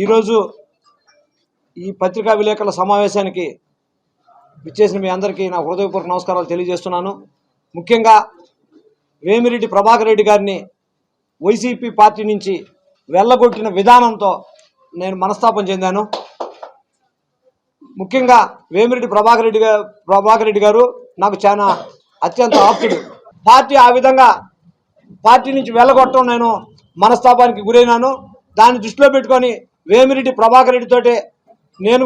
ఈరోజు ఈ పత్రికా విలేకరుల సమావేశానికి విచ్చేసిన మీ అందరికీ నా హృదయపూర్వక నమస్కారాలు తెలియజేస్తున్నాను. ముఖ్యంగా వేమిరెడ్డి ప్రభాకర్ రెడ్డి గారిని వైసీపీ పార్టీ నుంచి వెళ్ళగొట్టిన విధానంతో నేను మనస్తాపం చెందాను. ముఖ్యంగా వేమిరెడ్డి ప్రభాకర్ రెడ్డి గారు నాకు చాలా అత్యంత ఆప్తుడు. పార్టీ ఆ విధంగా పార్టీ నుంచి వెళ్ళగొట్టడం నేను మనస్తాపానికి గురైనాను. దాన్ని దృష్టిలో పెట్టుకొని వేమిరెడ్డి ప్రభాకర్ రెడ్డితోటే నేను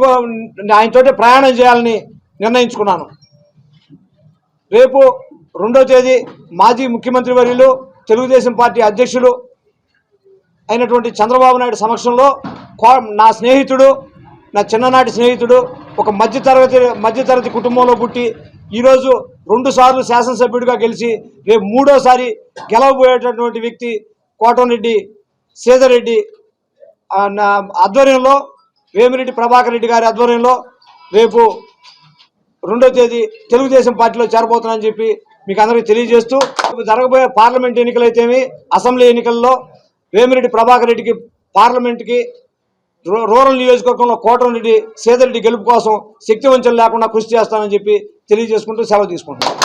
ఆయనతోటే ప్రయాణం చేయాలని నిర్ణయించుకున్నాను. రేపు 2వ తేదీ మాజీ ముఖ్యమంత్రి వర్యులు తెలుగుదేశం పార్టీ అధ్యక్షులు అయినటువంటి చంద్రబాబు నాయుడు సమక్షంలో నా స్నేహితుడు, నా చిన్ననాటి స్నేహితుడు, ఒక మధ్యతరగతి కుటుంబంలో పుట్టి ఈరోజు 2 సార్లు శాసనసభ్యుడిగా గెలిచి రేపు 3వసారి గెలవబోయేటటువంటి వ్యక్తి కోటంరెడ్డి శ్రీధర్ రెడ్డి ఆధ్వర్యంలో, వేమిరెడ్డి ప్రభాకర్ రెడ్డి గారి ఆధ్వర్యంలో రేపు 2వ తేదీ తెలుగుదేశం పార్టీలో చేరబోతున్నానని చెప్పి మీకు అందరికీ తెలియజేస్తూ, జరగబోయే పార్లమెంట్ ఎన్నికలైతేమి, అసెంబ్లీ ఎన్నికల్లో వేమిరెడ్డి ప్రభాకర్ రెడ్డికి పార్లమెంట్కి రూరల్ నియోజకవర్గంలో కోటంరెడ్డి శ్రీధర్ రెడ్డి గెలుపు కోసం శక్తివంచన లేకుండా కృషి చేస్తానని చెప్పి తెలియజేసుకుంటూ సెలవు తీసుకుంటాను.